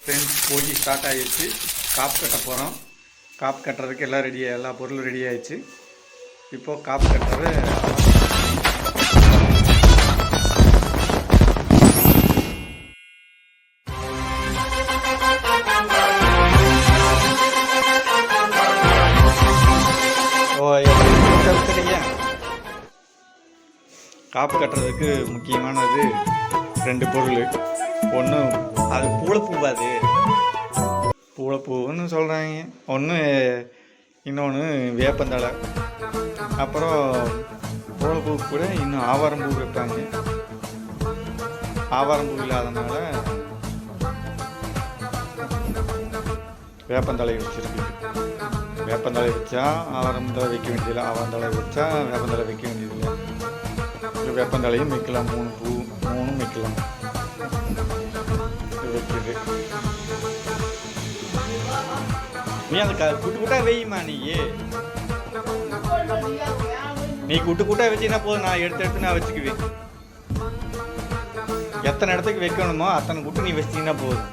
Friends பூஜை start ஆகிடுச்சு. காப்பு கட்ட போகிறோம். காப்பு கட்டுறதுக்கு எல்லாம் ரெடியாக, எல்லா பொருளும் ரெடி ஆகிடுச்சு. இப்போது காப்பு கட்டுறது காப்பு கட்டுறதுக்கு முக்கியமானது 2 பொருள். ஒன்று அது பூளைப்பூவாது, பூளைப்பூன்னு சொல்கிறாங்க. ஒன்று இன்னொன்று வேப்பந்தழை. அப்புறம் பூளைப்பூ கூட இன்னும் ஆவாரம்பூ வைப்பாங்க. ஆவாரம்பூ இல்லாதனால வேப்பந்தழை வச்சுருக்கு. வேப்பந்தழை வச்சா ஆவாரந்தழை வைக்க வேண்டியதில்லை, ஆவாரந்தழை வச்சா வேப்பந்தழை வைக்க வேண்டியதில்லை. வேப்பந்தழையும் வைக்கலாம், 3 பூ 3 வைக்கலாம். வைக்குது. நீ அந்த குட்டு குட்டா வெய்யுமா? நீ குட்டு குட்டா வச்சின்னா போதும், நான் எடுத்து நான் வச்சுக்குவேன். எத்தனை இடத்துக்கு வைக்கணுமோ அத்தனை குட்டு நீ வச்சிங்கன்னா போதும்.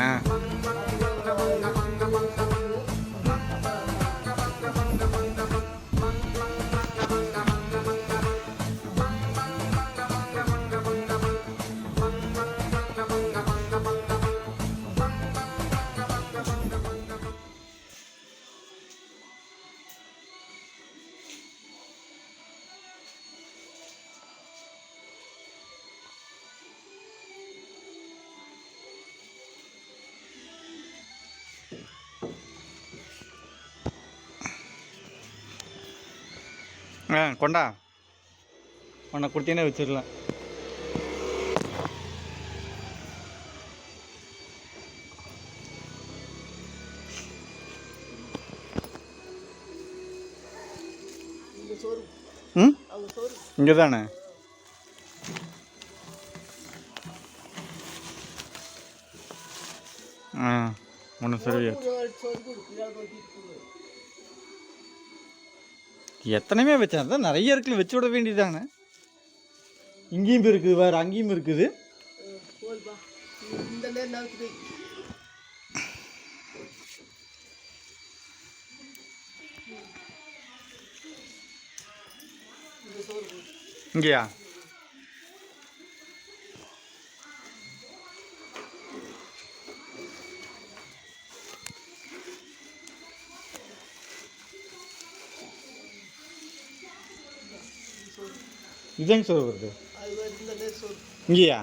ஆ கொண்டா, உன்னை கொடுத்தீங்கன்னா வச்சிடலாம். இங்கே தானே ஒன்று சரி. எத்தனையுமே வச்சா தான் நிறைய இருக்குல்ல, வச்சு விட வேண்டியதானே. இங்கேயும் இருக்குது, வேறு அங்கேயும் இருக்குது. இங்கேயா? இதாங்க சோறு வருது இங்கேயா?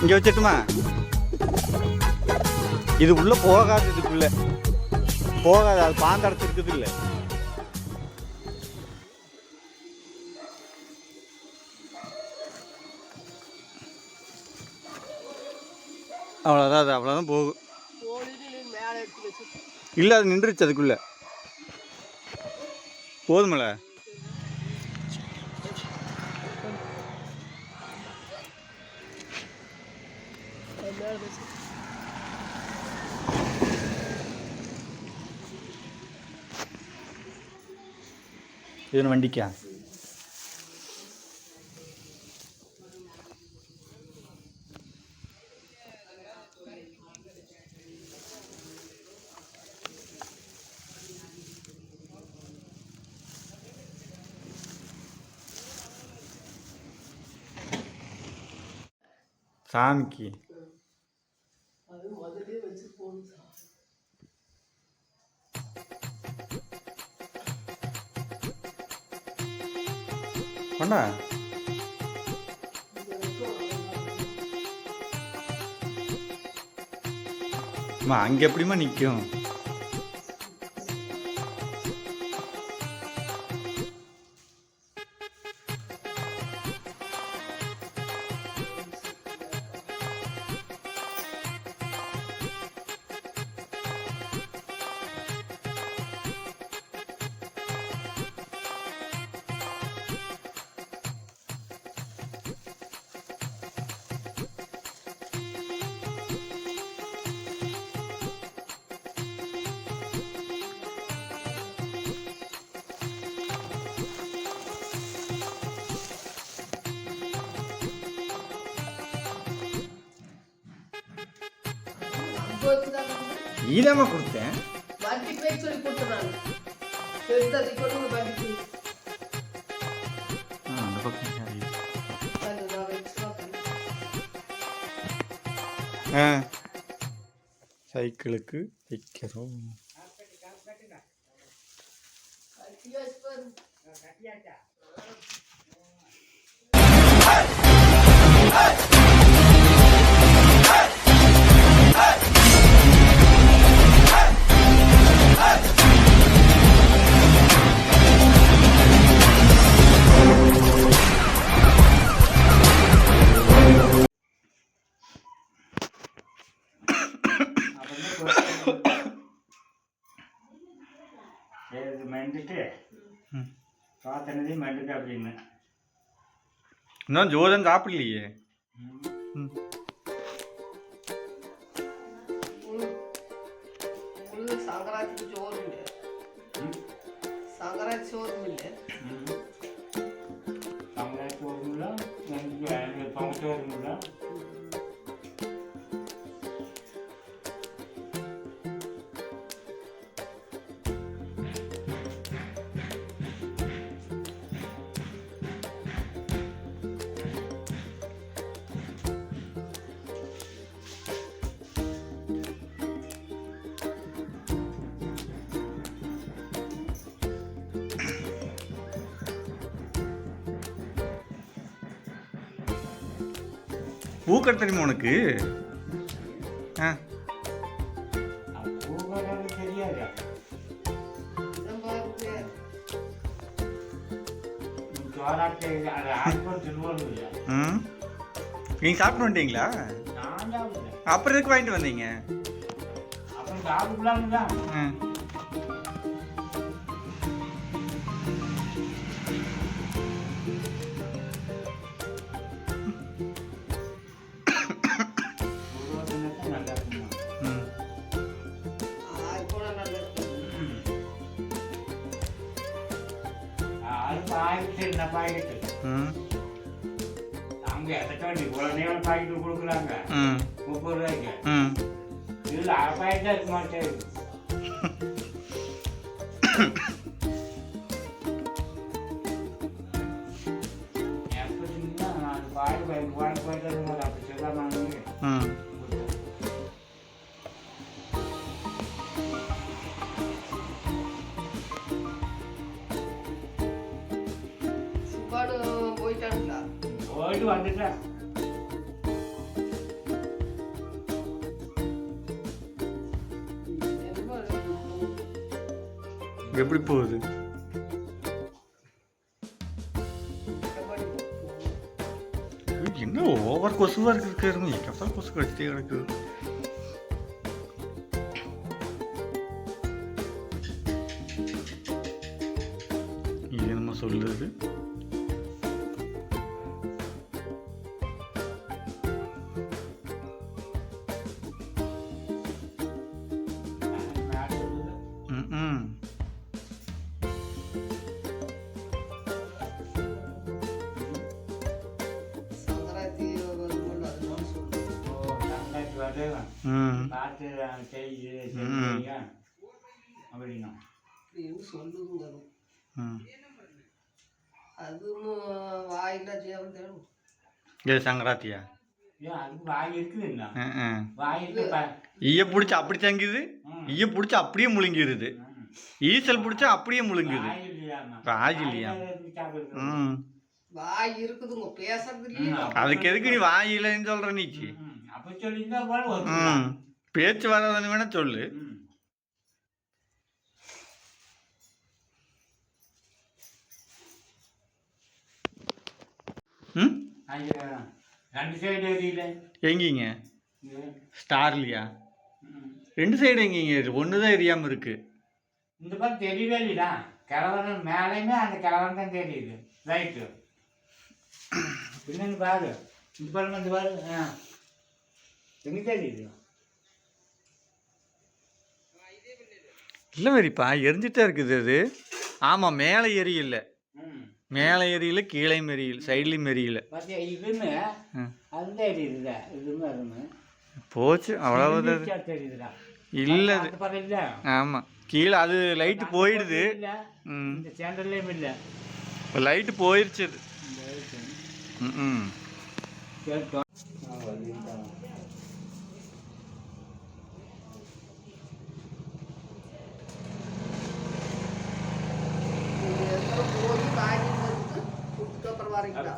இங்கே வச்சிட்டுமா? இது உள்ள போகாது, இதுக்குள்ள போகாது, அது பாந்தடைச்சிருக்குது இல்லை. அவ்வளோதான், அது அவ்வளோதான் போகும். இல்லை, அது நின்றுச்சு அதுக்குள்ள. போதுமில்ல? ഇതിന് വണ്ടിക്കാ சாமிக்கு அண்ணா அங்கே எப்படிமா நிற்கும்? நீதாம்மா கொடுத்தேன். அந்த பக்கம் சைக்கிளுக்கு வைக்கிறோம். இன்னும் ஜோதம் சாப்பிடலையே. பூக்கடை தெரியுமா உனக்கு? நீங்க சாப்பிட்டு வந்துட்டீங்களா? அப்புறம் எதுக்கு வாங்கிட்டு வந்தீங்க? பாக்கெட் கொடுக்குறாங்க 30 ரூபாய்க்கு. இதுல அரை பாக்கெட் இருக்க மாட்டேங்குது. போயிட்டு வந்துட்டேன். எப்படி போகுது? என்ன ஓவர் கொசுவா இருக்கு. எப்ப கொசு கடிச்சிட்டே கிடக்குது. இது நம்ம சொல்லுது. சங்கராத்தியா ஈய பிடிச்சி அப்படி தங்குது. ஈய பிடிச்சி அப்படியே முழுங்கிடுது. ஈசல் பிடிச்சா அப்படியே முழுங்குது. வாய் இல்லையா? அதுக்கு எதுக்கு நீ வாய் இல்லைன்னு சொல்ற? நீச்சு பேச்சு வராதுன்னு வேணா சொல்லு. எங்கீங்க ஸ்டார்லியா? 2 சைடு எங்கீங்க? ஒண்ணுதான் எரியாம இருக்கு. இந்த பக்கம் தெரியவே இல்லையா? கிழவன் மேலேயுமே அந்த கிழவன் தான் தெரியுது. ரைட்டு பின்னு பாரு. இந்த பாருங்க, இந்த பாரு. எங்க தெரியுது? இல்லை வெறிப்பா, எரிஞ்சிட்டே இருக்குது அது. ஆமாம், மேலே எரியல. மேலே எரியல, கீழே எரியல, சைட்லையும் எரியல. இதுன்னு அந்த எரியுது. இதுன்னு அதுன்னு போச்சு அவ்வளவு. தெரியுதுடா இல்லை அது அந்த பக்கம் இல்ல ஆமாம், கீழே அது லைட்டு போயிடுது. இல்ல ம், இந்த சேனல்லையும் இல்ல லைட்டு போயிடுச்சு அது. ம், கேட்டோம்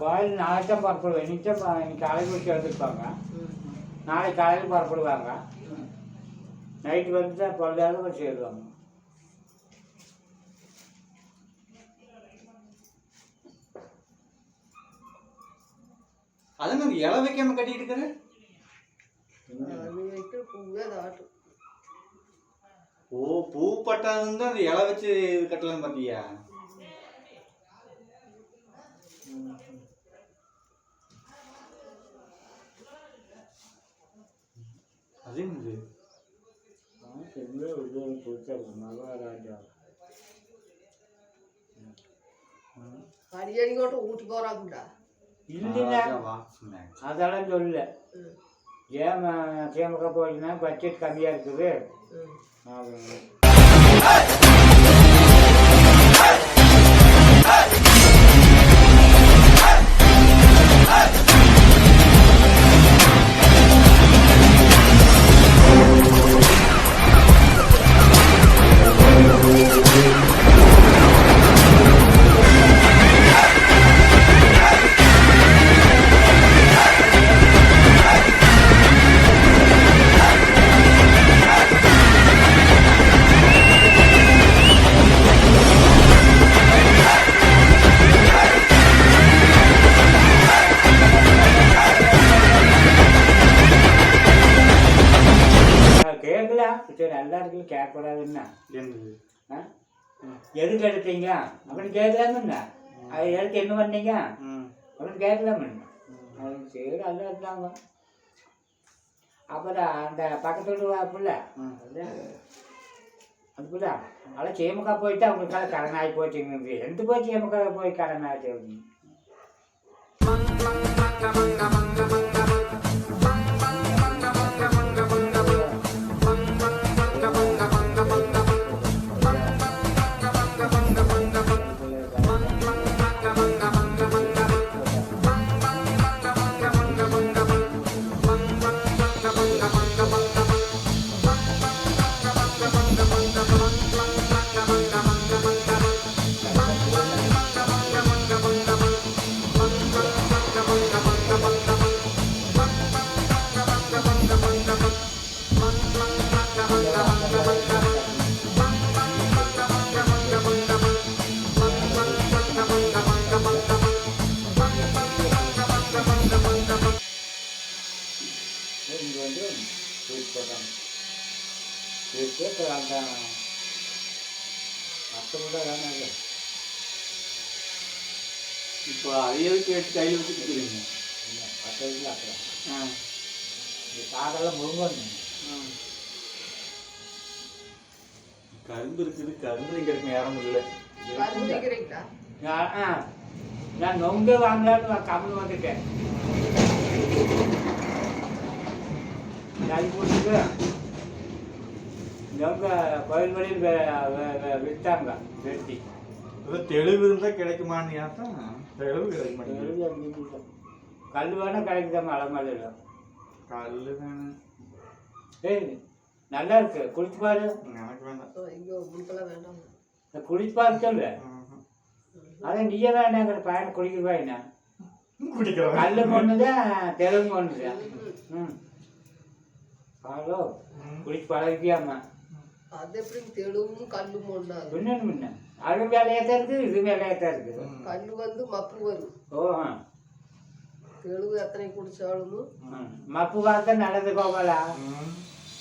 கோயில் நாளைக்கு தான் புறப்படுவேன். இன்னைக்கு காலையில் வச்சு எடுத்துருப்பாங்க. நாளைக்கு காலையில் புறப்படுவாங்க. நைட்டு வந்து தான் பொருளாதாரம் வச்சு சேருவாங்க. அதான் இலை வைக்காம கட்டிட்டு இருக்கிற. ஓ, பூ பட்டாந்து அந்த இலை வச்சு கட்டலாம் பாத்தியா? அது என்னது? അടിയടിക്കോട്ട് ഊട്ടി പോറാക്കുണ്ടാ அதெல்லாம் சொல்லல. ஏன் திமுக போச்சுன்னா பட்ஜெட் கம்மியாக இருக்குது. கேட்கலாம், சரி நல்லா இருக்குல்ல, கேட்கக்கூடாதுன்னா எதுக்கு எடுத்தீங்க அப்படின்னு கேட்கலாமுன்னா, அதை எடுத்து என்ன பண்ணீங்க அப்படின்னு கேட்கலாமுன்னா, அது சரி நல்லா இருந்தாங்க. அப்புறம் அந்த பக்கத்து வீட்டு பிள்ளை அது பிள்ளை அதெல்லாம் திமுக போயிட்டு அவங்களுக்காக கடன் ஆகி போச்சுங்க. எந்த போய் திமுக போய் கடன் ஆச்சு அப்படின்னு அந்த மற்றவங்க இப்போ அதையே கேட்டு கையில் வச்சுருக்கீங்க. மற்ற வீட்டில் அப்புறம் காடெல்லாம் முழுங்க கரும்பு இருக்குது, கரும்பு இங்கே நேரம் இல்லை. நான் நொங்கு வாங்கலான்னு கம்மி வந்துட்டேன். அது போட்டுட்டு நொங்க கோயில் வழியில் விற்றாங்க வெட்டி. தெளிவு இருந்தால் கிடைக்குமான்னு ஏன் தெளிவு கிடைக்க மாட்டேங்குது. கல் வேணா கிடைக்குதா மழை மலையில் கல் வேணும். ஏய் நல்லா இருக்கு, குளிச்சு பாரு. எனக்கு வேண்டாம், குளிச்சு பாரு சொல்லு. அதான் நீயே வேண்டாங்கிற பையனை குடிக்கிறவா என்ன குடிக்கிறேன். கல்லு ஒண்ணுதான் தெலுங்கு ஒண்ணுதான். ஹலோ குளிச்சு பழகியாமா? அது எப்படி தெலுங்கும் கல்லும் ஒண்ணா? முன்ன அது வேலையாத்தான் இருக்குது, இது வேலையாத்தான் இருக்குது. கல்லு வந்து மப்பு வரும். ஓ தெலுங்கு எத்தனை குடிச்சாலும் மப்பு பார்த்தா நல்லது கோபாலா.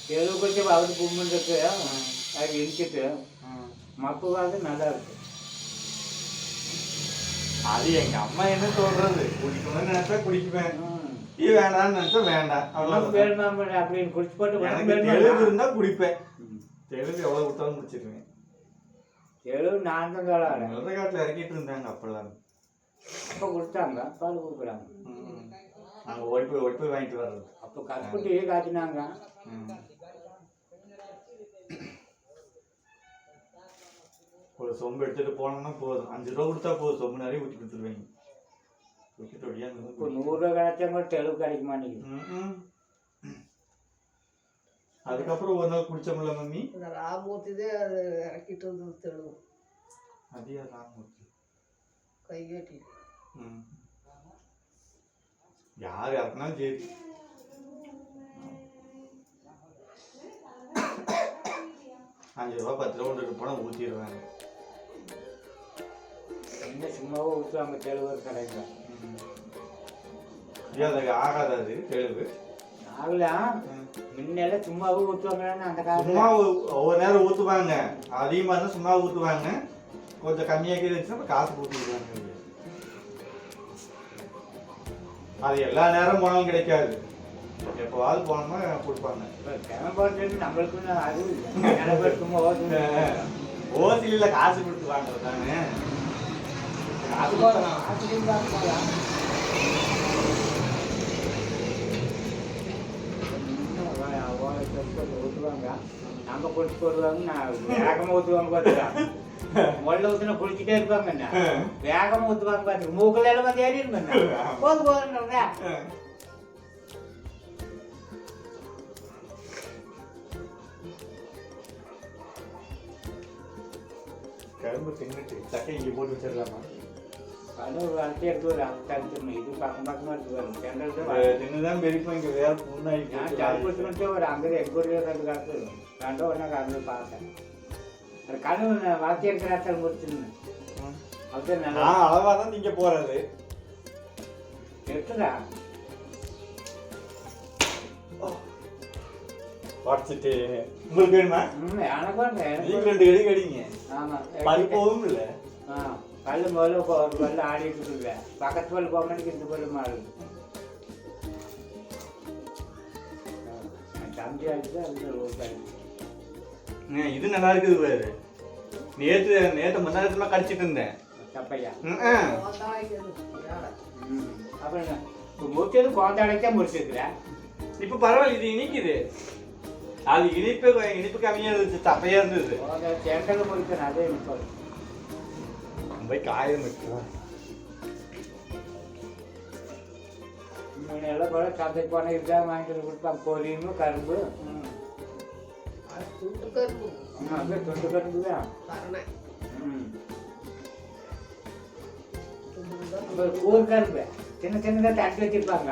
தெலுங்கு கொஞ்சம் அவரு கும்பிட்டு அது இடிச்சிட்டு மப்பு பார்த்து நல்லா இருக்கு. அது எங்க அம்மா என்ன சொல்றது, குடிக்கணும்னு நினைச்சா குடிக்குவேன், இது வேண்டாம்னு நினைச்சா வேண்டாம். அவ்வளவு வேணுமா அப்படின்னு குடிச்சு போட்டு தெளிவு இருந்தா குடிப்பேன். தெளிவு எவ்வளவு விட்டாலும் குடிச்சிருவேன். தெளிவு நான் தான் சொல்லுறேன். வெள்ளக்காட்டில் இறக்கிட்டு இருந்தாங்க அப்பெல்லாம். அப்போ கொடுத்தாங்க, பால் கொடுக்குறாங்க. அங்கே ஓடி போய் வாங்கிட்டு வர்றது. அப்போ கருப்பட்டி காய்ச்சினாங்க. ஒரு சொம்பு எடுத்துட்டு போனோம்னா போதும், 5 ரூபா கொடுத்தா போதும், சொம்பு நிறைய ஊற்றி கொடுத்துருவாங்க. ஊற்றிட்டு ஒடியாந்து இப்போ 100 ரூபா கிடைச்சா கூட தெளிவு கிடைக்க மாட்டேங்குது. அதுக்கப்புறம் ஒரு நாள் குடிச்சோம்ல மம்மி, இந்த ராமூர்த்திதே அது இறக்கிட்டு வந்து தெளிவு அதே ராமூர்த்தி கை கட்டி. யார் இறக்குனாலும் சரி, ₹5 10 ரூபா கொண்டுட்டு போனால் ஊற்றிடுவாங்க. என்ன சும்மாவும் ஊற்றுவாங்க தெளிவு கிடைக்க. அதுக்கு ஆகாது, அது தெளிவு ஆகலாம். முன்னெல்லாம் சும்மாவும் ஊற்றுவாங்கன்னு அந்த காலத்துல. சும்மா ஒவ்வொரு நேரம் ஊற்றுவாங்க, அதிகமாக இருந்தால் சும்மா ஊற்றுவாங்க, கொஞ்சம் கம்மியாக இருந்துச்சுன்னா காசு ஊற்றிடுவாங்க. அது எல்லா நேரம் போனாலும் கிடைக்காது, எப்போவாது போனோம்னா கொடுப்பாங்க. கிளம்பு நம்மளுக்கு அது இல்லை, சும்மா ஓட்டு ஓசில காசு கொடுத்து வாங்குறது தானே. அது போகலாம், அது போகலாம். ஊற்றுவாங்க, நம்ம குடிச்சு போடுவாங்க. நான் வேகமாக ஊற்றுவாங்க பார்த்துக்கலாம். முதல்ல ஊற்றுனா குளிச்சுட்டே இருப்பாங்க, என்ன வேகமாக ஊற்றுவாங்க பார்த்து மூக்கில் எல்லாம் வந்து ஏறி இருப்பாங்க. போதுங்க கரும்பு தின்னுட்டு சக்கை இங்கே போட்டு வச்சிடலாமா? அதுவும் வளர்த்தி எடுத்து ஒரு தடுத்துடணும். இது பக்கமாக எடுத்து வரும் தின்னுதான் பெருக்கும். இங்கே வேற புண்ணாகி தடுப்பு ஒரு அங்கே எங்கள் ஊரில் ரெண்டு காலத்து ரெண்டோ ஒன்றா கலந்து பார்த்தேன். அந்த கனவு வளர்த்தி எடுக்கிற இடத்துல முடிச்சுருந்தேன். அப்படியே நல்லா அளவாக தான் நீங்க போறது எடுத்துடா உடச்சிட்டு. உங்களுக்கு வேணுமா? எனக்கு நீங்க 2 கடி கடிங்க. ஆமாம், பருப்பவும் இல்லை. கல் முதல்ல ஒரு பல்லு ஆடிட்டு இருக்குல்ல, பக்கத்து பல்லு போகணுக்கு இந்த பல்லு மாறுது. தம்பி ஆகிட்டு அது இது நல்லா இருக்குது பாரு. நேற்று முன்னாடி கடிச்சிட்டு இருந்தேன் தப்பையா. கோந்தாழைக்கிறது வேலை. அப்புறம் முடிச்சது கோந்தாழைத்தான் முடிச்சிருக்கிறேன். இப்ப பரவாயில்ல, இது இனிக்குது. அது இனிப்பு கம்மியா இருந்துச்சு, தப்பையா இருந்தது. செங்கல் முடிக்கிறேன், அதே இப்போ போய் காயம் வைக்கலாம். எல்லாம் கூட சந்தைக்கு போனால் இதுதான் வாங்கிட்டு கொடுப்பாங்க, பொரியும் கரும்பு. அது துண்டு கரும்பு அப்படியே தொண்டு கரும்பு தான். கரணை கூர் கரும்பு சின்ன சின்னதாக தட்டு வச்சிருப்பாங்க.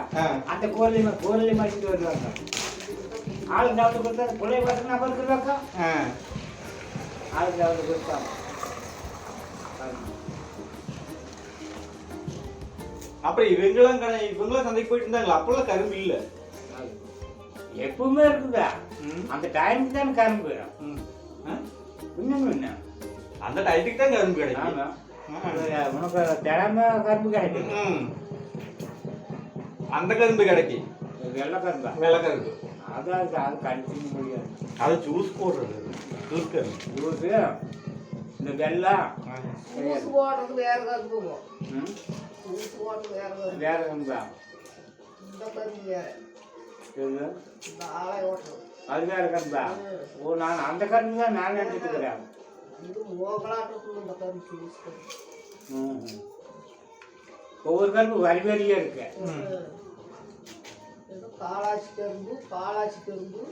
அந்த கூரலையும் மாட்டிட்டு வருவாங்க. ஆளுக்கு டவுன் கொடுத்தா பிள்ளை பார்த்து நம்ம இருக்கிறாக்கா ஆளுக்கு டவுன் கொடுத்தாங்க. அப்புறம் இவங்களும் சந்தைக்கு போயிட்டு இருந்தாங்களா? அப்பெல்லாம் கரும்பு இல்ல, எப்பவுமே இருக்குதா? அந்த டைமுக்கு தானே கரும்பு. இன்னும் என்ன அந்த டைத்துக்கு தான் கரும்பு கிடைக்கும். உனக்கு திறமை கரும்பு கிடைக்கும். அந்த கரும்பு கிடைக்கும், வெள்ளை கரும்பா? வெள்ளை கரும்பு. அதான் அது கடிச்சிக்க முடியாது. அது ஜூஸ் போடுறது, ஜூஸ் கரும்பு. ஜூஸு இந்த வெள்ளம் ஜூஸ் போடுறது வேற கரும்பு. ஜூஸ் போடுறது வேற கரும்பு. வேற கரும்பா? இந்த கரும்பு வேற. இந்த ஆலை ஓட்டுறது அது வேற கரும்பா? ஓ, நான் அந்த கரும்பு தான் நான் நினைச்சிட்டு இருக்கிறேன். இது மோகலாட்டம் இந்த கரும்பு ஜூஸ் கரும்பு. ஒவ்வொரு கரும்பு வரி வரியா இருக்கு. காளாச்சி கரும்பு, பாலாச்சி கரும்பு.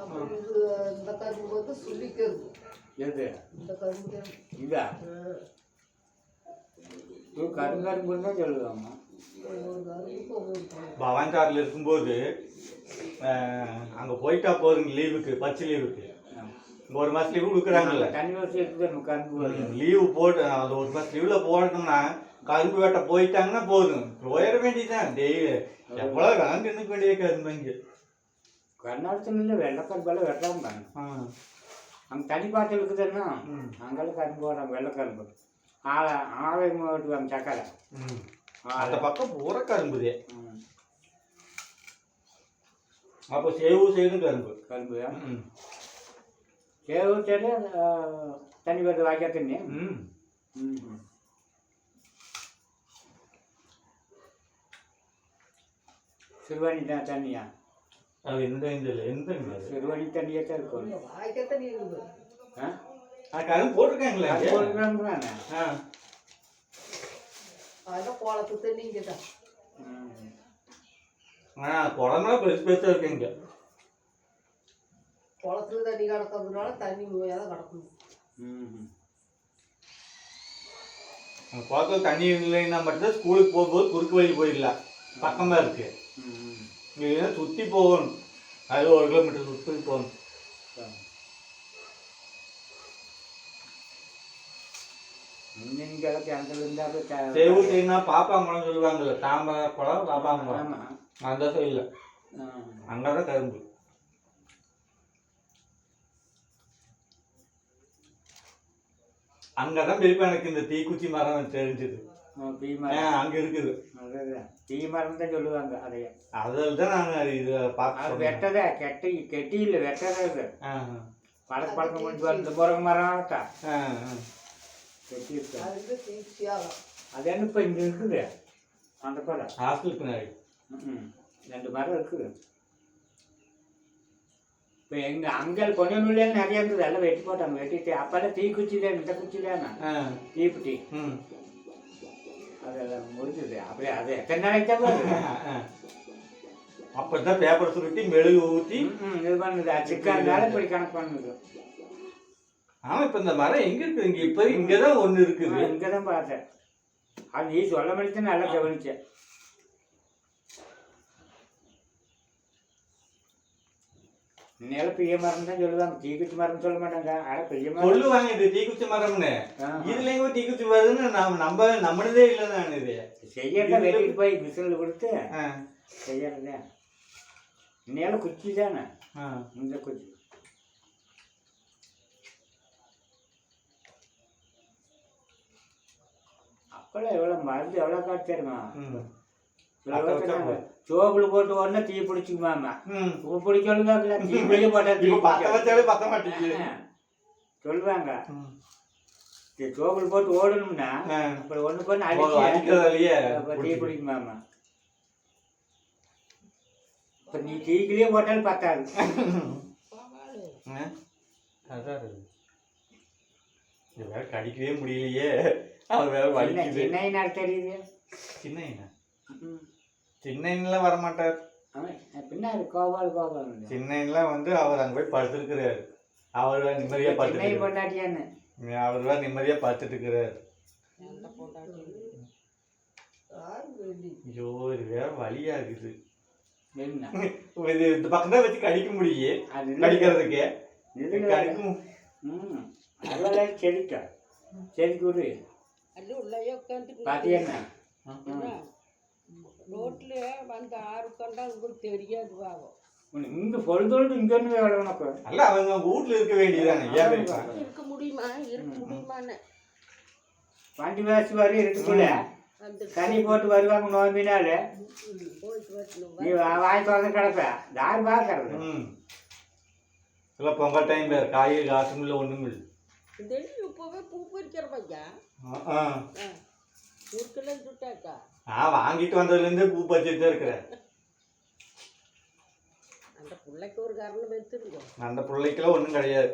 அப்புறம் இது இந்த கரும்பு வந்து சுள்ளி கரும்பு. எது இந்த கரும்பு? இதா கரும்பு தான் சொல்லுவாங்க. ஒவ்வொரு கரும்புக்கு ஒவ்வொரு கரும்பு. பவான்காரில் இருக்கும்போது அங்கே போயிட்டா போதுங்க, லீவுக்கு, பச்சை லீவுக்கு. இங்கே 1 மாதம் லீவு கொடுக்குறாங்கல்ல, தண்ணி வசதி இருக்குது. கரும்பு லீவு போட்டு அந்த 1 மாதம் லீவில் போட்டோம்னா கரும்பு வேட்டை போயிட்டாங்கன்னா போதும், உயர வேண்டியதுதான். டெய்லி எவ்வளோ வேணாலும் தின்னுக்க வேண்டிய கரும்பு. இங்கே கர்நாடகத்தில் வெள்ளை கரும்பெல்லாம் வெட்டாம அங்கே தனி பாட்டில் இருக்குதுன்னா அங்கெல்லாம் கரும்பு போடுறாங்க, வெள்ளை கரும்பு. ஆலை ஓட்டுவாங்க சக்கரை. அந்த பக்கம் பூரா கரும்புதே. அப்போ சேவு செய்து கரும்பு கரும்பு சேவு சரி தண்ணி வருது வாய்க்கா தண்ணி. சிறுவாணி தான் தண்ணியா? அது எந்த இல்லை எந்த இல்லை சிறுவாணி தண்ணியே தான் இருக்கும். இந்த வாய்க்கால் தண்ணி இருக்குது. அது போட்டிருக்காங்களே அது போட்டுக்கிறாங்க. அதான் குளத்து தண்ணி இங்கே தான். குளம்லாம் பெருசு பெருசாக இருக்குங்க. குளத்துல தண்ணி கிடக்கிறதுனால தண்ணி நோயாக தான் கிடக்குது. குளத்துல தண்ணி இல்லைன்னா மட்டும்தான் ஸ்கூலுக்கு போகும்போது குறுக்கு வழி போயிடலாம், பக்கமாக இருக்கு. இல்லைன்னா சுற்றி போகணும், அது 1 கிலோமீட்டர் சுற்றி போகணும். தேவூட்டின்னா பாப்பாங்குளம் சொல்லுவாங்கல்ல, தாமரை குளம் பாப்பாங்குளம், அந்த சைடில் அங்கே தான் கரும்பு. அங்கதான் பெரியப்பா எனக்கு இந்த தீக்குச்சி மரம் தெரிஞ்சது. அங்க இருக்குது தீ மரம் தான் சொல்லுவாங்க. அதைய அதில் தான் நாங்கள் இது பார்த்து வெட்டதா கெட்டி இல்லை வெட்டதா இது பழக்கம் முடிஞ்சு இந்த முருங்கை மரம் கெட்டி இருக்கு. அது என்ன இப்போ இங்கே இருக்குது அந்த குளம் ஹாஸ்டலுக்கு பின்னாடி 2 மரம் இருக்குது. இப்போ எங்கள் அங்கே பொன்னூர்லேயும் நிறைய இருந்தது, எல்லாம் வெட்டி போட்டாங்க. வெட்டிட்டு அப்போல்லாம் தீக்குச்சி தான், இந்த குச்சி தானே தீப்பிட்டி, அதெல்லாம் முடிஞ்சது. அப்படியே அது எத்தனை நாளைக்கு தான் போகுது. அப்போ தான் பேப்பர் சுருட்டி மெழுகு ஊற்றி இது பண்ணுது. சிக்காருனால இப்படி கணக்கு பண்ணுது. ஆமாம், இப்போ இந்த மரம் எங்கே இருக்குது? இங்கே இப்போ இங்கே தான் ஒன்று இருக்குது. இங்கே தான் பார்த்தேன். அது நீ சொல்ல முடிச்சு நல்லா கவனிச்சேன். நில பெரிய மரம் தான் சொல்லுவாங்க, தீக்குச்சி மரம் சொல்ல மாட்டாங்க. ஆனால் பெரிய மரம் சொல்லுவாங்க இது தீக்குச்சி மரம்னு. இதுல எங்க தீக்குச்சி வருதுன்னு நம்மளதே இல்லை. நான் இது செய்யறத வெட்டிட்டு போய் மிஷினில் கொடுத்து செய்யறதே. நில குச்சி தானே இந்த குச்சி. அப்பெல்லாம் எவ்வளோ மருந்து எவ்வளோ காட்டு தெரியுமா? சோப்புல போட்டு உடனே தீ பிடிச்சிக்குமாமா. உப்பு பிடிக்கல தீ பிடிக்க போட்டா சொல்லுவாங்க. சோப்புல போட்டு ஓடணும்னா அப்புறம் ஒண்ணு பண்ண அடிச்சு தீ பிடிக்குமாமா. இப்ப நீ தீக்கிலேயே போட்டாலும் பத்தாது. வேற கடிக்கவே முடியலையே. அது வேற வலிக்குது. சின்ன தெரியுது. சின்ன வரமாட்டார். பின்னாடி கோபால் சின்னலாம் வந்து அவர் அங்க போய் படுத்துருக்கிறாரு. அவர் நிம்மதியா படுத்து பொண்டாட்டியான்னு அவர் தான் நிம்மதியா படுத்துட்டு இருக்கிறாரு. ஐயோ, இது வேற வலியா இருக்குது. இந்த பக்கம் தான் வச்சு கடிக்க முடியும். கடிக்கிறதுக்கு கடிக்கும். அதெல்லாம் செடிக்கா செடிக்கு ஒரு பாத்தியா ரோட்ல வந்து ஆறு கண்டா உங்களுக்கு தெரியாது. பாவம் இங்க பொழுதோடு இங்க இருந்து வேலை அல்ல, அவங்க வீட்டுல இருக்க வேண்டியதானே. இருக்க முடியுமா? இருக்க முடியுமான்னு வண்டி வாசி வரையும் இருக்குல்ல, தண்ணி போட்டு வருவாங்க. நோம்பினால நீ வாங்கி வந்து கிடப்ப யாரு பாக்குறது. இல்ல பொங்கல் டைம் வேற காய் காசும் இல்லை, ஒண்ணும் இல்லை. இப்பவே பூ பறிக்கிற பையா ஊருக்கெல்லாம் சுட்டாக்கா வாங்கிட்டு வந்ததுல இருந்து பூ பறிச்சுட்டு தான் இருக்கிறேன். அந்த பிள்ளைக்கு ஒரு காரணம் வச்சிருக்கோம். அந்த பிள்ளைக்கெல்லாம் ஒன்றும் கிடையாது.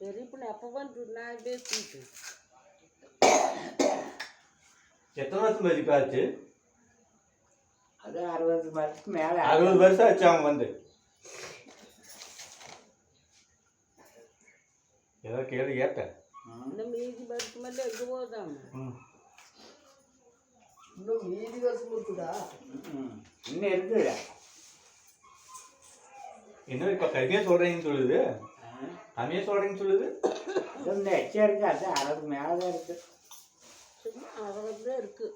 சரி, இப்போ அப்போ நான் பேசிட்டு எத்தனை வருஷம் மதிப்பாச்சு? அது 60 வருஷத்துக்கு மேல. 60 வருஷம் ஆச்சு அவங்க வந்து. ஏதோ கேள்வி கேட்டேன். இன்னும் மீதி வருஷம் எல்லாம் எங்கே போதாம? இன்னும் மீதி வருஷம் இருக்குதா? இன்னும் இருக்குது. இன்னும் இப்போ கம்மியாக சொல்கிறீங்கன்னு சொல்லுது. கம்மியாக சொல்கிறீங்கன்னு சொல்லுது. இன்னும் எச்சா இருக்கு. அது 60 மேலே தான் இருக்கு. சும்மா 60 தான் இருக்கு.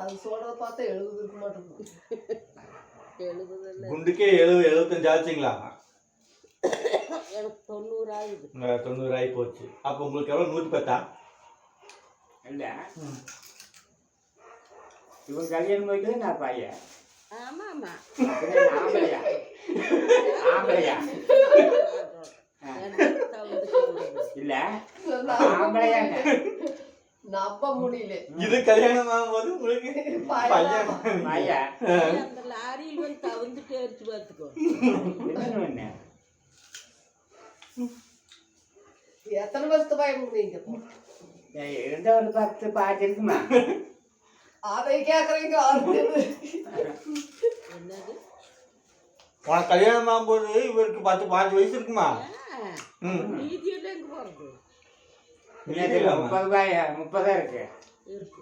அது சொல்றத பார்த்தா 70 இருக்க மாட்டேங்குது. 70 குண்டுக்கே 70-75 ஆச்சுங்களா? எனக்கு 90 ஆகுது. 90 ஆகி போச்சு. அப்போ உங்களுக்கு எவ்வளோ? 110? இல்லை, இவன் கல்யாணம் போயிட்டு நான் பையன். ஆமா ஆமா. ஆம்பளையா ஆம்பளையா இல்ல ஆம்பளையாங்க. நம்ப முடியல. இது கல்யாணம் ஆகும்போது உங்களுக்கு பையன். ஐயா அந்த லாரியில் வந்து தவிர்த்துட்டே அடிச்சு பார்த்துக்கோ. என்ன எத்தனை வருஷத்து பயம் நீங்க? இருந்த ஒரு 10 பாட்டு இருக்குமா? அதை கேக்குறீங்க. என்னது உனக்கு கல்யாணம் ஆகும்போது இவருக்கு 10-5 வயசு இருக்குமா? மீதியெல்லாம் எங்க போறது? 30 இருக்கு. இருக்கு.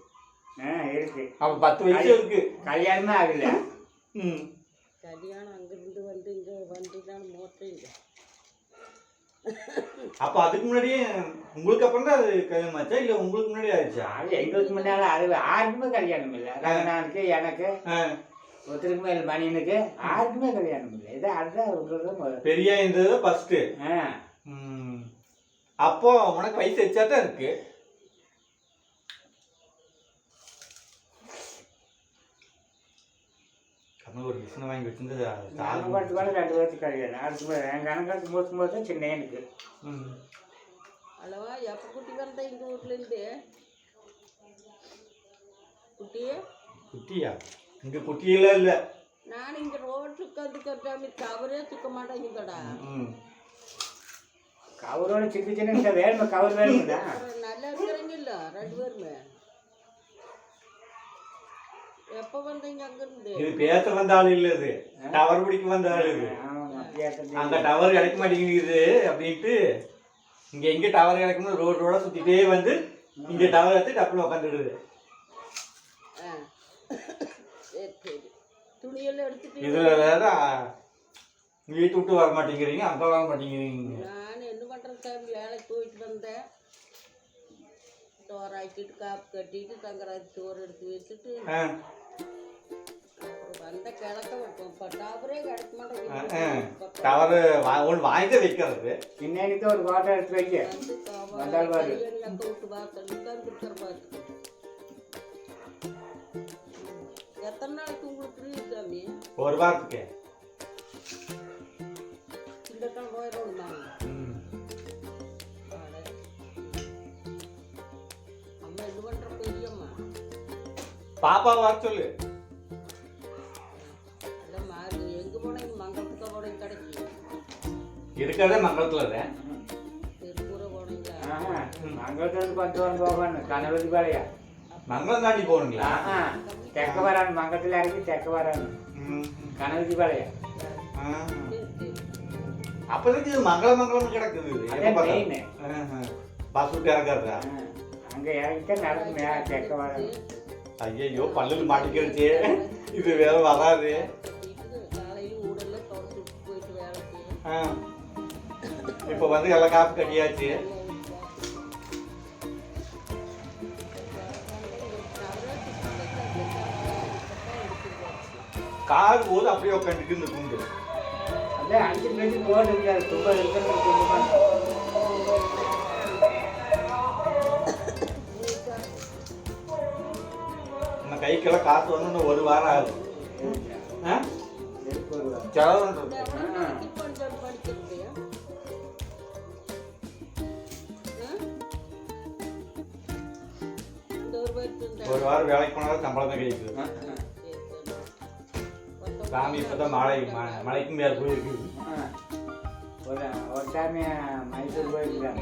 இருக்கு. அப்ப 10 வயசு இருக்கு. கல்யாணமே ஆகல. கல்யாணம் அங்கிருந்து வந்து இங்க வந்துதான் மோட்டீங்க. அப்ப அதுக்கு முன்னாடியே உங்களுக்கு அப்புறம் தான் அது கல்யாணம் ஆச்சா இல்ல உங்களுக்கு முன்னாடி ஆயிடுச்சா? அது எங்களுக்கு முன்னால அது யாருக்குமே கல்யாணம் இல்லை. ரங்கநாதனுக்கு எனக்கு ஒருத்தருக்கு மேல் மணியனுக்கு யாருக்குமே கல்யாணம் இல்லை. இது அதுதான் உங்களுக்கு பெரிய இந்த ஃபர்ஸ்ட். அப்போ உனக்கு வயசு வச்சாதான் இருக்கு. ஒரு மிஷினை வாங்கி வச்சிருந்து நாங்கள் பார்த்து கூட 2 வருஷத்துக்கு கல்யாணம். அடுத்து என் கணக்காட்டு முடிச்சும் போது சின்ன எனக்கு. அளவா எப்போ குட்டி வந்தா எங்க வீட்டுல இருந்து குட்டியே? குட்டியா? இங்க குட்டியெல்லாம் இல்ல. நான் இங்க ரோட்ல உட்காந்து கட்டாம கவரே தூக்க மாட்டேங்குதடா. கவரோட சின்ன சின்ன வேணுமா? கவர் வேணும்டா. நல்லா இருக்கிறீங்க இல்ல 2 பேருமே? எப்ப வந்தீங்க அங்க இருந்து? இது பேச வந்த ஆள் இல்ல, இது டவர் பிடிக்க வந்த ஆள். இது அங்க டவர் கிடைக்க மாட்டேங்குது அப்படின்ட்டு இங்க எங்க டவர் கிடைக்கும்னு ரோட சுத்திட்டே வந்து இங்க டவர் எடுத்து டப்புல உட்காந்துடுது. சரி சரி. துணியெல்லாம் எடுத்துட்டு இதுல வேற வீட்டு விட்டு வர மாட்டேங்கிறீங்க, அங்க வர மாட்டேங்கிறீங்க. நான் என்ன பண்றேன் சார், வேலைக்கு போயிட்டு வந்தேன். சோறாக்கிட்டு காப்பு கட்டிட்டு சங்கராதி சோறு எடுத்து வச்சுட்டு வந்த கிழக்க வைப்போம். இப்போ டவரே கிடைக்க மாட்டேங்குது. டவர் ஒன்று வாங்கி வைக்கிறது. பின்னாடி ஒரு வாட்டர் எடுத்து வைக்க அக்கா விட்டு பார்த்தேன் உட்காந்துருக்கிற பார்த்து. எத்தனை நாளைக்கு உங்களுக்கு ஃப்ரீ சாமி? ஒரு வாரத்துக்கு இந்த தான் போயிடும் நாங்கள். அம்மா இது பண்ற பெரியம்மா பாப்பா வர சொல்லு. எங்க போனீங்க? மங்களத்துக்கு போனீங்க கடைக்கு? இருக்கிறதே மங்களத்துல தான். திருப்பூர போனீங்க? மங்களத்துக்கு 10 வாரம் போகணும். கணவதி பாளையா மங்களம் தாண்டி போகணுங்களா? தெக்க வரானு. மங்கத்தில் இறங்கி தெக்க வரானு. கணவதி பாளையா அப்போதைக்கு மங்களம் கிடக்குது. பஸ் விட்டு இறங்குறதா? அங்க இறங்கிட்டா நடந்து தெக்க வரானு. ஐயோ பல்லுக்கு மாட்டிக்கிடுச்சு. இது வேற வராது. காலையில் ஊடல்ல தொடச்சு போயிட்டு வேலைக்கு. இப்போ வந்து எல்லாம் காப்பு கட்டியாச்சு. கார் போது அப்படியே உட்காந்துட்டு இந்த குண்டு அப்படியே 5 நிமிஷம் போட்டு இருக்காது. துப்ப இருக்கிறது நம்ம கைக்கெல்லாம் காசு வந்து 1 வாரம் ஆகுது. செலவுன்றது ஒரு வாரம் வேலைக்கு போனாலும் சம்பளம் தான் கிடைக்குது. சாமி இப்பதான் மலைக்கு மேல போயிருக்குது. ஒரு சாமி மைசூர் போயிருக்காங்க.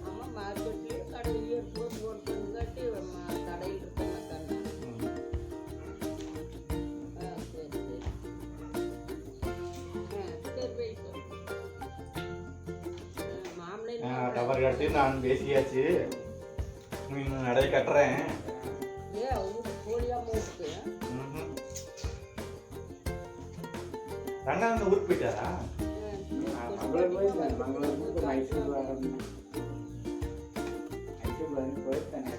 அம்மா மார்க்கெட்லயே கடையிலேயே போட்டு கட்டி கடையில் இருக்காங்க. டவர் கட்டி நான் பேசியாச்சு. நடை கட்டுறேன். ரெண்டாவது ஊருக்கு போயிட்டாரா? மங்களூர் போயிருக்காங்க. மங்களூருக்கு மைசூர் வரணும். மைசூர் வந்து போயிருக்காங்க.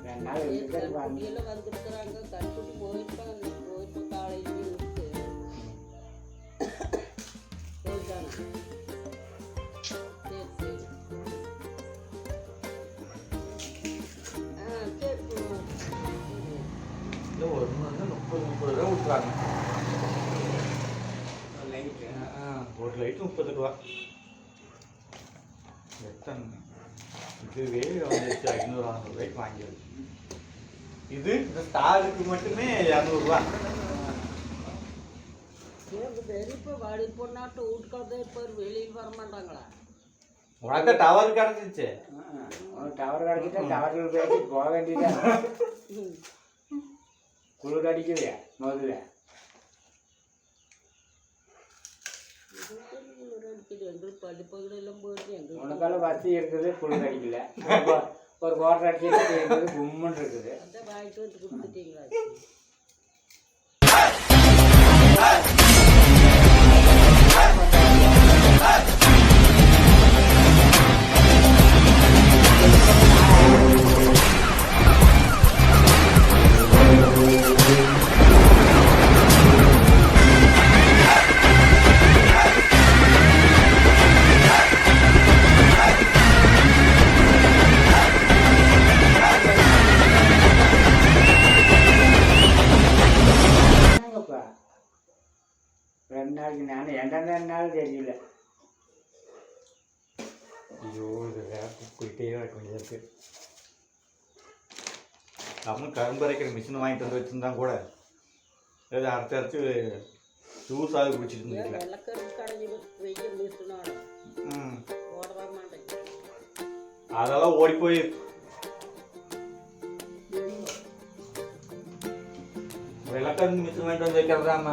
2 நாள் எல்லாம் வந்துருக்குறாங்க. கட்டுட்டு போயிருக்காங்க. போயிட்டு காலையில் இருக்கு போயிட்டாங்க. சரி சரி. சரி ஒரு 30 ரூபா விட்டுறாங்க. ஒரு லைட்டு 30 ரூபா. எத்தனை பார்த்தேங்க. இதுவே வந்துச்சு 500-600 ரூபாய்க்கு வாங்கிடுது. இது இந்த ஸ்டாருக்கு மட்டுமே 200 ரூபா. எங்கள் பெரியப்பா வாடி பொண்ணாட்டு வீட்டுக்காரதே இப்போ வெளியில் வர மாட்டாங்களா? உனக்கு டவர் கிடச்சிச்சு. டவர் கிடச்சிட்டா டவரில் போயிட்டு போக வேண்டியதான். குளிர் அடிக்குது முதல்ல. எங்களுக்கு படிப்பகுதியெல்லாம் போயிட்டு எங்களுக்கு உனக்கால வசதி இருக்குது, குளிர் அடிக்கல. ஒரு கோட்டை அடிச்சுட்டு இருக்குது, கும்முன்னு இருக்குது. அதை வாங்கிட்டு வந்து கொடுத்துட்டீங்களா? என்னங்கப்பா 2 நாளைக்கு நான் எந்தெந்த நாள் தெரியல. ஐயோ இது போயிட்டே இருக்க வேண்டியது இருக்கு. நம்மளும் கரும்பு அரைக்கிற மிஷின் வாங்கிட்டு வந்து வச்சுருந்தா கூட ஏதாவது அரைச்சு ஜூஸாக குடிச்சிட்டு இருந்துக்கல. வெள்ளக்கருக்கு கடைஞ்சி வைக்க மிஷினோட ம் ஓடவே மாட்டேங்குது. அதெல்லாம் ஓடி போய் வெள்ளக்கருந்து மிஷின் வாங்கிட்டு வந்து வைக்கிறதாம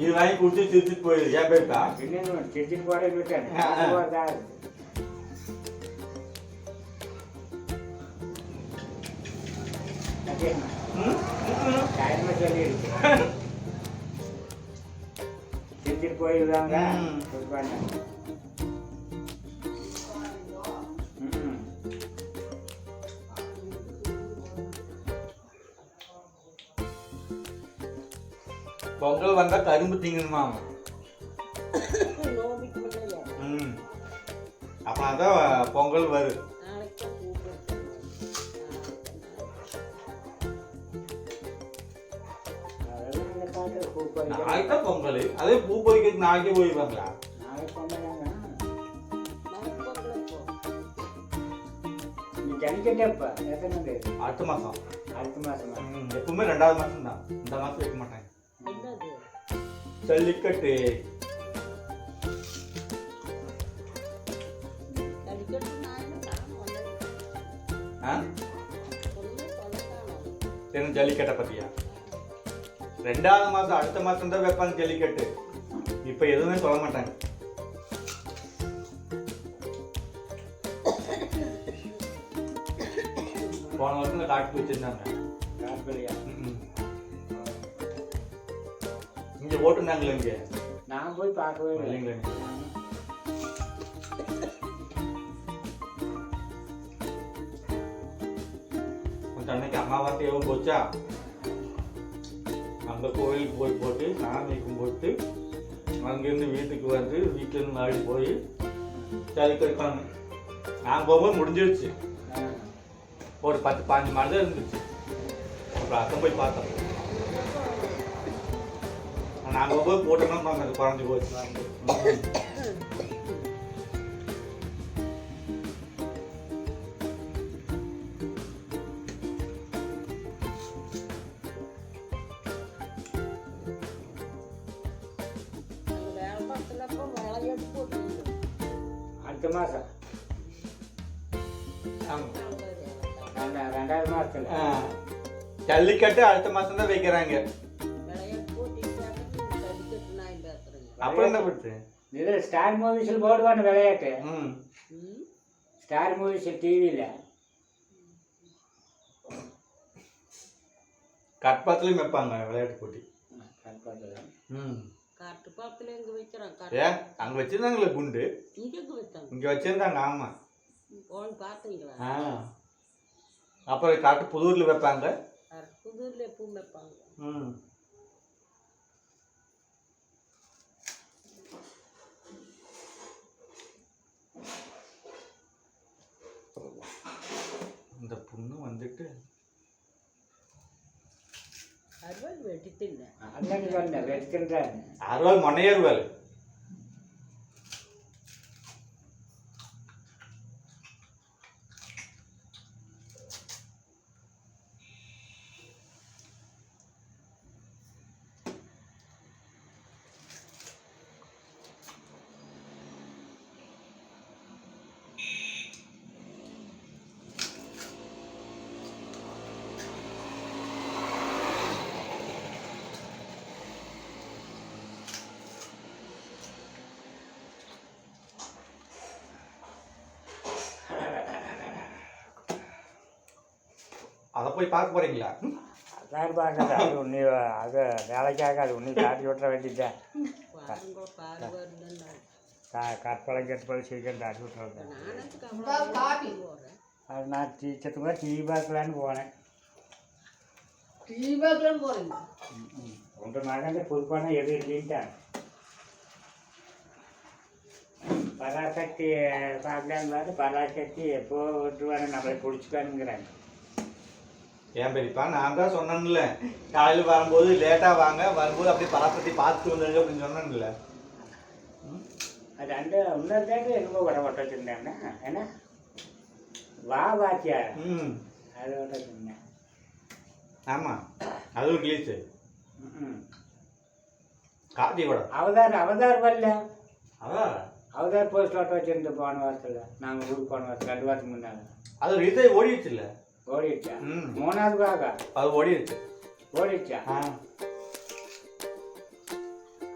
இது வாங்கி குடிச்சு சிரிச்சுட்டு போயிடுது. ஏன் போயிருக்கா? இன்னும் கிரிக்கெட் போட விட்டேன். டைம் சொல்லி இருக்கு. கிரிக்கெட் போயிருந்தாங்க. பொங்கல் வந்தா கரும்பு திங்கணுமா? நோம்பிக்கு முன்னாடியா? ம் அப்போ அதான் பொங்கல் வரும். நாளைக்கு தான் பூ போட்டு நாளைக்கு தான் பொங்கல். அதே பூ பறிக்கிறதுக்கு நாளைக்கே போயிடுவாங்களா? நாளைக்கு பொங்கலாங்க. நாளைக்கு பொங்கல் போ. நீ ஜல்லிக்கட்டப்பா எத்தனை பேர்? அடுத்த மாதம். அடுத்த மாசமா? எப்பவுமே 2வது மாதம் தான். இந்த மாதம் வைக்க மாட்டாங்க. என்னது? ஜல்லிக்கட்டு. ஜல்லிக்கட்டு நான் என்ன காணும்? ஆ ஒன்றும் சொல்ல காணும். என்ன ஜல்லிக்கட்டை பத்தியா? 2வது மாதம் அடுத்த மாதம் தான் வைப்பாங்க ஜல்லிக்கட்டு. இப்போ எதுவுமே சொல்ல மாட்டாங்க. போன வருஷம் காட்டு வச்சிருந்தாங்க. காப்பிலையா? இங்க ஓட்டுனாங்களே இங்க. நான் போய் பார்க்கவே இல்லை. இல்லைங்களே. கொஞ்சம் அன்னைக்கு அமாவாசையாகவும் போச்சா, அந்த கோயிலுக்கு போய் போட்டு சாமி கும்பிட்டு அங்கேருந்து வீட்டுக்கு வந்து வீட்டிலேருந்து மாடி போய் ஜல்லிக்கட்டுக்காங்க. நான் போகும்போது முடிஞ்சிருச்சு. ஒரு 10-15 மாடு தான் இருந்துச்சு. அப்புறம் அக்கம் போய் பார்த்தோம். நாங்கள் போகும்போது போட்டோம்னா அது குறைஞ்சி போச்சு. அங்கே வேலை பார்க்கலப்போ விளையாட்டு போட்டு அடுத்த மாசம் 2வது மாசத்துல ஜல்லிக்கட்டு அடுத்த மாதம் தான் வைக்கிறாங்க. விளையாட்டு போட்டிட்டாங்க. ஜல்லிக்கட்டு நான் பேசுகிறேங்க. அப்புறம் என்ன பண்ணுறது? இதில் ஸ்டார் மூவிஸில் போடுவான்னு விளையாட்டு. ம் ஸ்டார் மூவிஸில் டிவியில் கட்பாத்துலேயும் வைப்பாங்க விளையாட்டு போட்டி. காட்டு பாத்தில் எங்கே வைக்கிறான்? ஏன் அங்கே வச்சுருந்தாங்களே குண்டு, இங்கே எங்கே வைத்தாங்க? இங்கே வச்சுருந்தாங்க. ஆமாம். போய் பார்த்தீங்களா? அப்புறம் காட்டு புதூரில் வைப்பாங்க. புதூரில் எப்பவும் வைப்பாங்க. இந்த பொண்ணு வந்துட்டு அறுவாள் வெட்டித்தில்லை. அதான் சொன்னேன் வெட்டுன்றேன். அறுவாள் மொன்னையறுவாள். அதை போய் பார்க்க போறீங்களா? அதான் பார்க்கறது அது ஒன்று அது வேலைக்காக அது ஒன்று காட்டி விட்டுற வேண்டியதுதான். பாருங்க பாரு வருதுன்னு கற்பழம் கற்பழம் சீக்கிரம் தாட்டி விட்டுறது. நானும் காபி போகிறேன். அது நான் டீச்சத்துக்கு டிவி பார்க்கலான்னு போனேன். டிவி பார்க்கலான்னு போறீங்க? உங்கள் மகன் பொறுப்பான எது இல்லைன்ட்டான். பராசக்தி பார்க்கலான்னு பார்த்து பராசக்தி எப்போ விட்டுருவானு நம்மளை பிடிச்சிக்கானுங்கிறாங்க. ஏன் பெரியப்பா, நான் தான் சொன்னேன்ல காலையில் வரும்போது லேட்டாக வாங்க, வரும்போது அப்படியே பராசக்தி பார்த்துட்டு வந்துடுங்க அப்படின்னு சொன்னேன்ல. அது அந்த இன்னொரு தேட்டர் என்னமோ வட வட்ட வச்சுருந்தாங்கன்னா ஏன்னா வா வாத்தியா அது வட்ட வச்சுருந்தேன். ஆமாம், அதுவும் ரிலீஸு கார்த்தி கூட அவதார் வரல. அதான் அவதார் போஸ்ட் வட்ட வச்சுருந்தேன் போன வாரத்தில். நாங்கள் ஊருக்கு போன வாரத்தில் 2 வாரத்துக்கு முன்னால அது ரிலீஸே ஓடிடுச்சு இல்லை? ஓடிடுச்சா? 3வது பாகம் அது ஓடிடுச்சு. ஓடிடுச்சா?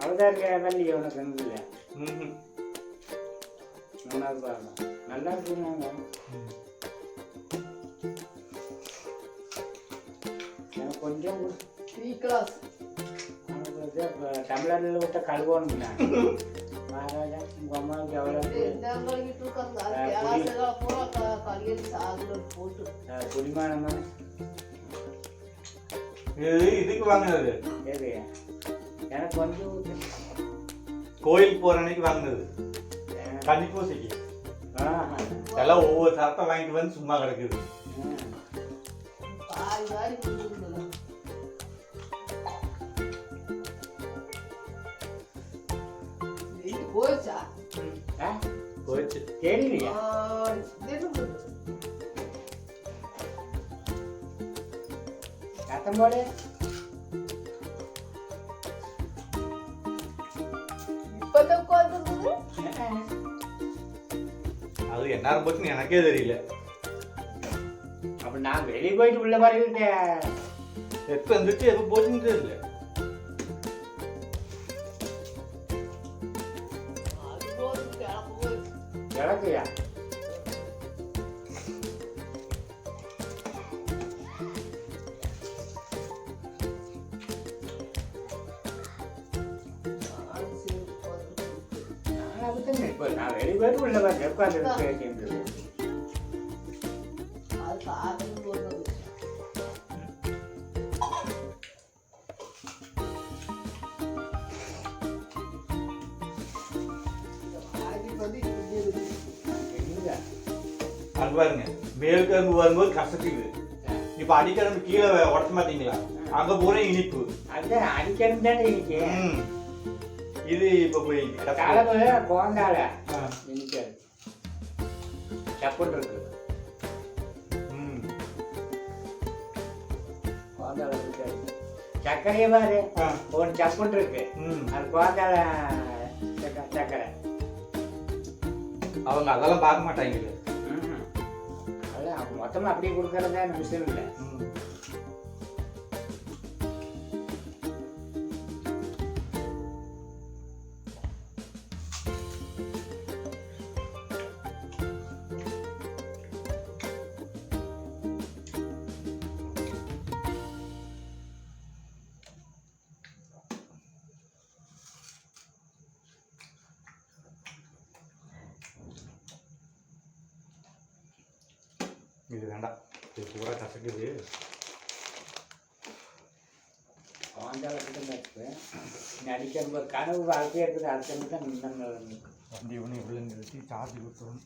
அவதார் வரலையே உனக்கு இல்லை. 3வது பாகம் நல்லா இருக்குங்க. எனக்கு கொஞ்சம் கிளாஸ் தமிழ்நாட்டில் விட்ட கழுவணுங்கண்ணா. மகாராஜா உங்கள் அம்மாவுக்கு எவ்வளோ குடிமானமா இதுக்கு வாங்கினது எது எனக்கு கொஞ்சம் கோயிலுக்கு போற அன்னைக்கு வாங்கினது கன்னி பூசைக்கு. எல்லாம் ஒவ்வொரு சரத்தை வாங்கிட்டு வந்து சும்மா கிடக்குது. போச்சா? போச்சு. தெரியலையா? சத்தம் போடு. இப்பதான் உட்காந்துருக்குது. அது என்ன போச்சுன்னு எனக்கே தெரியல. அப்ப நான் வெளியே போயிட்டு உள்ள வரவிட்டேன். எப்ப வந்துட்டு எப்ப போச்சுன்னு தெரியல. கிழக்கையா? நான் வெளியே போயிட்டு உள்ள வரேன். உட்காந்து அது பாருங்க, மேல் கரும்பு வரும்போது கசக்குது. இப்ப அடிக்கரும்பு கீழே உடச்ச மாட்டீங்களா? அங்க பூரா இனிப்பு. அதுதான் அடிக்கணும் தானே இன்னைக்கு. இது இப்ப போய் கிளம்பு கோந்தால இன்னைக்கு சப்புன்னு இருக்கு. கோந்தால இருக்கு. சர்க்கரையே பாரு ஒரு சப்புன்னு இருக்கு. அது கோந்தால சர்க்கரை. அவங்க அதெல்லாம் பார்க்க மாட்டாங்க. மொத்தமாக அப்படியே கொடுக்கறதா விஷயம் இல்லை. இது வேண்டாம், இது பூரா கசக்குது. அடிக்கிற கனவு வாழ்க்கையே இருக்குது. அடுத்த தான் அப்படி ஒன்று இவ்வளோ நிறுத்தி சார்ஜ் கொடுத்துரும்.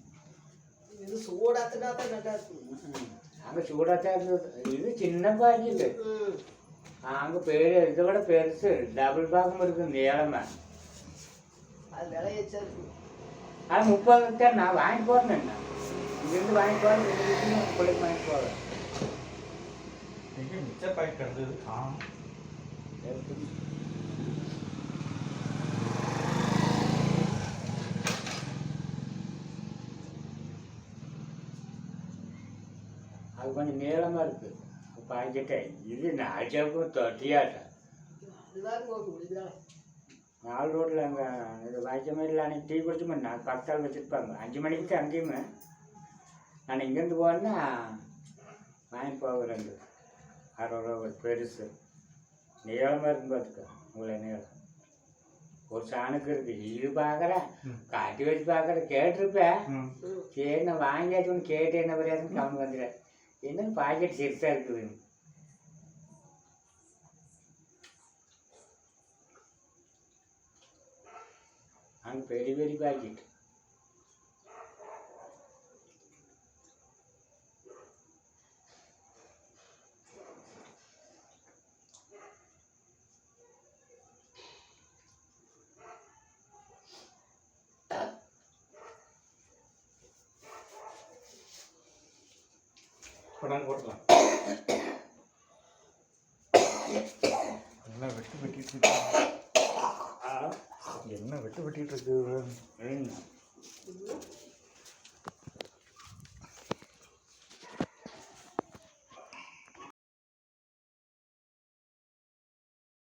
இது சூடாத்துனா தான் நல்லா இருக்கும். அங்கே சூடாத்தான் இருந்தது. இது சின்ன பாக்கிது. அங்கே இதை விட பெருசு டபுள் பாகம் இருக்குது. நீளமா அது விளையச்சா இருக்கு. ஆனால் 30 தான் நான் வாங்கி போறேன். இங்கிருந்து வாங்கி போகிறேன். பிள்ளைக்கு வாங்கி போகிறேன். மிச்சர் பாக்கெட் கிடந்தது. அது கொஞ்சம் நீளமாக இருக்குது பாக்கெட்டே. இது நாஜாவுக்கும் தொட்டியாட்டா. அதுதான் 4 ரோட்டில் அங்கே இது வாய்க்க மாதிரி அன்றைக்கி டீ குடிச்சுமே நான் பக்கத்தால் வச்சுருப்பாங்க. 5 மணிக்கு அங்கேயுமே நான் இங்கேருந்து போனேன்னா வாங்கி போக 2 60 ரூபா பெருசு நீளமாக இருக்கும் பார்த்துக்க உங்களை நீளம் ஒரு சாணுக்கு இருக்கு இது பார்க்குறேன் காட்டி வச்சு பார்க்குறேன் கேட்டிருப்பேன் சரி நான் வாங்கியாச்சு ஒன்று கேட்டு என்ன வரையாதுன்னு கவனம் வந்துடுறேன் என்னன்னு பாக்கெட் சிறுசாக இருக்குதுன்னு அங்கே பெரிய பெரிய பாக்கெட் படம் போட்டலாம் என்ன வெட்டிட்டு இருக்கு என்ன வெட்டிட்டு இருக்கு